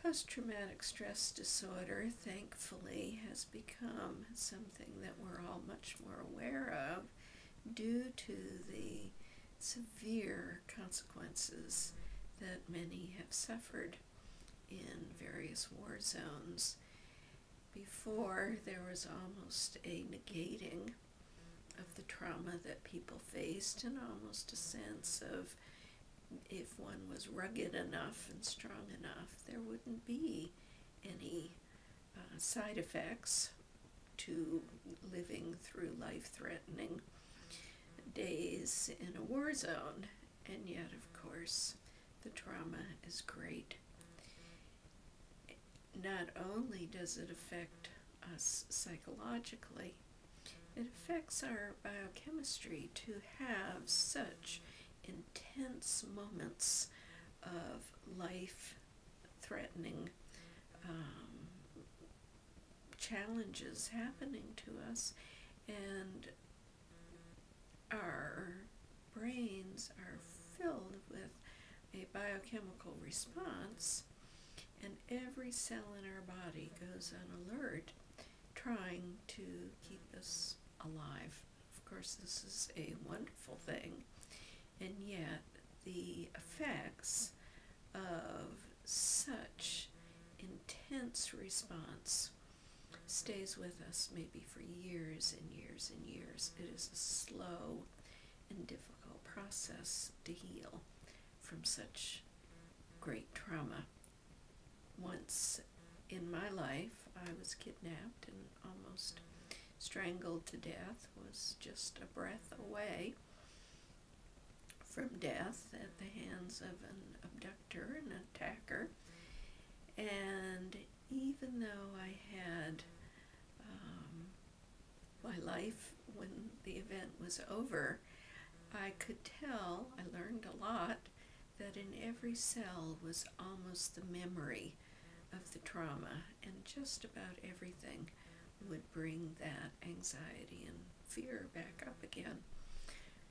Post-traumatic stress disorder, thankfully, has become something that we're all much more aware of due to the severe consequences that many have suffered in various war zones. Before, there was almost a negating of the trauma that people faced, and almost a sense of if one was rugged enough and strong enough, there wouldn't be any side effects to living through life-threatening days in a war zone. And yet, of course, the trauma is great. Not only does it affect us psychologically, it affects our biochemistry to have such intense moments of life-threatening challenges happening to us, and our brains are filled with a biochemical response, and every cell in our body goes on alert, trying to keep us alive. Of course, this is a wonderful thing, and yet the effects of such intense response stays with us maybe for years and years and years. It is a slow and difficult process to heal from such great trauma. Once in my life, I was kidnapped and almost strangled to death, was just a breath away from death at the hands of an abductor and attacker. And even though I had my life when the event was over, I could tell, I learned a lot, that in every cell was almost the memory of the trauma, and just about everything would bring that anxiety and fear back up again.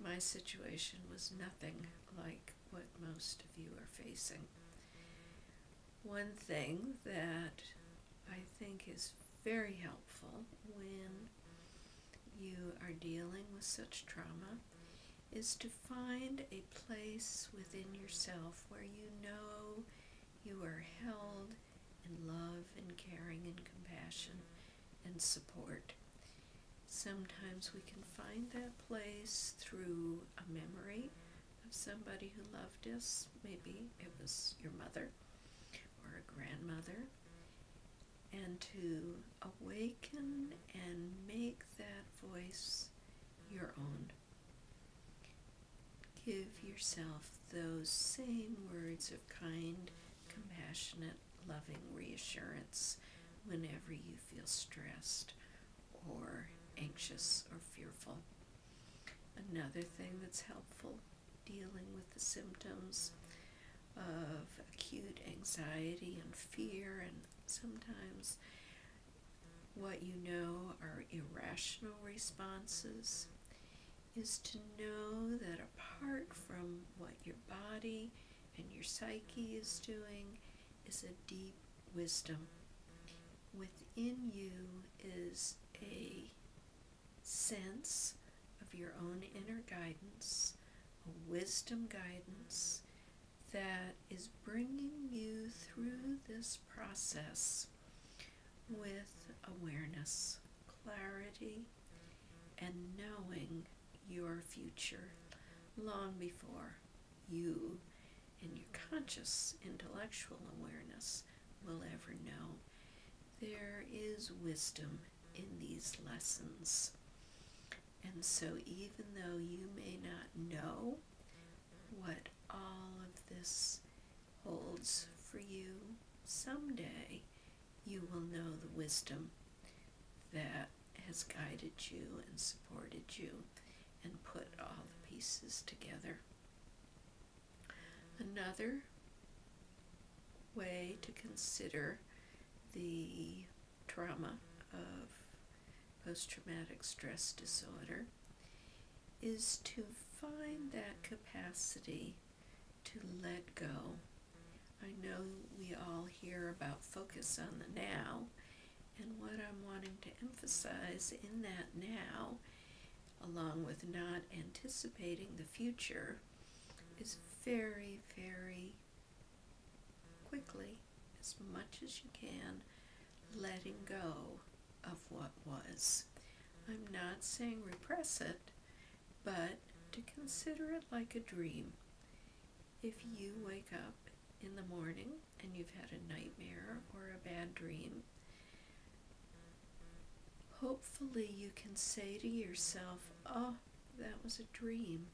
My situation was nothing like what most of you are facing. One thing that I think is very helpful when you are dealing with such trauma is to find a place within yourself where you know you are held in love and caring and compassion and support. Sometimes we can find that place through a memory of somebody who loved us. Maybe it was your mother or a grandmother, and to awaken and make that voice your own. Give yourself those same words of kind, compassionate, loving reassurance whenever you feel stressed or anxious or fearful. Another thing that's helpful dealing with the symptoms of acute anxiety and fear, and sometimes what you know are irrational responses, is to know that apart from what your body and your psyche is doing is a deep wisdom. Within you is a sense of your own inner guidance, a wisdom guidance that is bringing you through this process with awareness, clarity, and knowing your future long before you in your conscious intellectual awareness will ever know. There is wisdom in these lessons. And so even though you may not know what all of this holds for you, someday you will know the wisdom that has guided you and supported you and put all the pieces together. Another way to consider the trauma of post-traumatic stress disorder is to find that capacity to let go I know we all hear about focus on the now, and what I'm wanting to emphasize in that now, along with not anticipating the future, is very, very quickly, as much as you can, letting go of what was. I'm not saying repress it, but to consider it like a dream. If you wake up in the morning and you've had a nightmare or a bad dream, hopefully you can say to yourself, oh, that was a dream,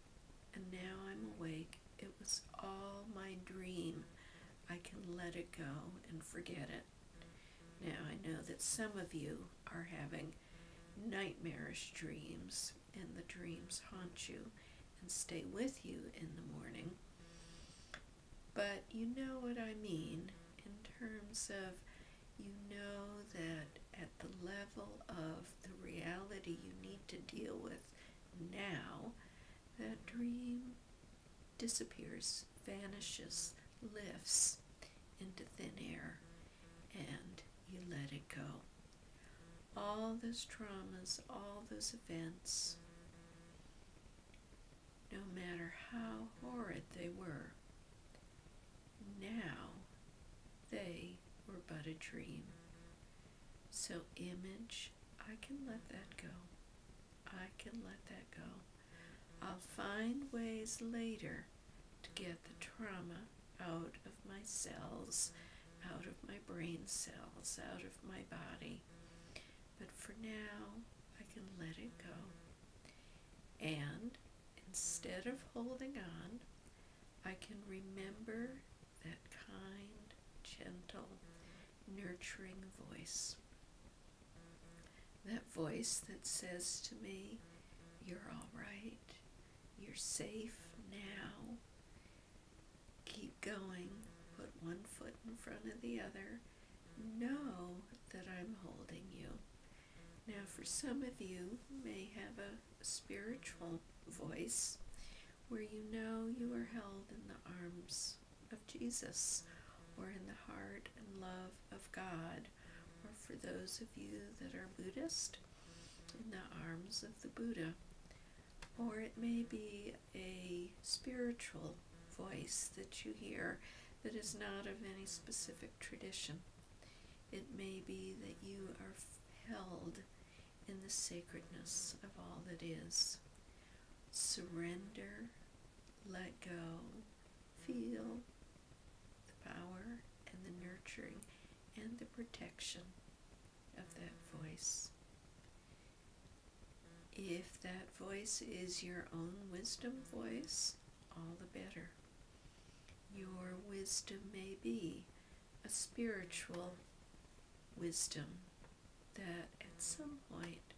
and now I'm awake. It was all my dream. I can let it go and forget it. Now, I know that some of you are having nightmarish dreams, and the dreams haunt you and stay with you in the morning. But you know what I mean in terms of, you know that at the level of the reality you need to deal with now, that dream disappears, vanishes, lifts into thin air, and you let it go. All those traumas, all those events, no matter how horrid they were, now they were but a dream. So image, I can let that go. I can let that go. I'll find ways later to get the trauma out of my cells, out of my brain cells, out of my body. But for now, I can let it go. And instead of holding on, I can remember that kind, gentle, nurturing voice. That voice that says to me, you're all right, you're safe now, keep going, put one foot in front of the other, know that I'm holding you. Now, for some of you may have a spiritual voice where you know you are held in the arms of Jesus, or in the heart and love of God, or for those of you that are Buddhist, in the arms of the Buddha. Or it may be a spiritual voice that you hear that is not of any specific tradition. It may be that you are held in the sacredness of all that is. Surrender, let go, feel the power and the nurturing and the protection of that voice. If that voice is your own wisdom voice, all the better. Your wisdom may be a spiritual wisdom that at some point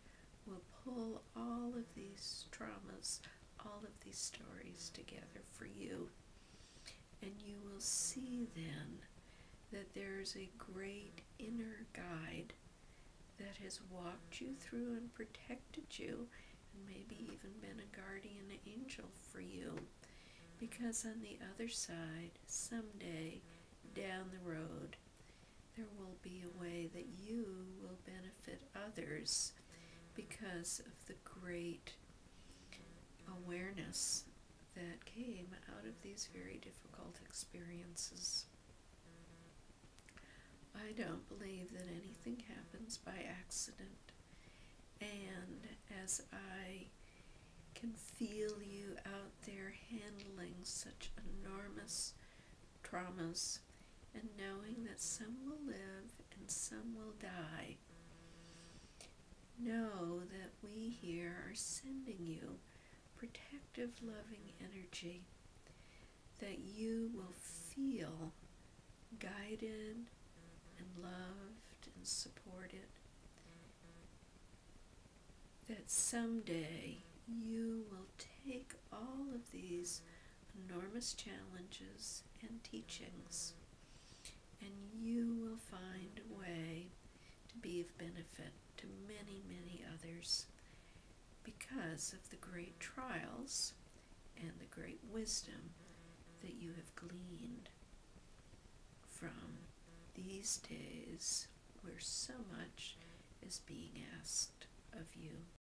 will pull all of these traumas, all of these stories together for you. And you will see then that there's a great inner guide that has walked you through and protected you, and maybe even been a guardian angel for you. Because on the other side, someday, down the road, there will be a way that you will benefit others because of the great awareness that came out of these very difficult experiences. I don't believe that anything happens by accident, and as I can feel you out there handling such enormous traumas and knowing that some will live and some will die, know that we here are sending you protective, loving energy, that you will feel guided and loved and supported, that someday you will take all of these enormous challenges and teachings, and you will find a way to be of benefit to many, many others because of the great trials and the great wisdom that you have gleaned. from these days where so much is being asked of you.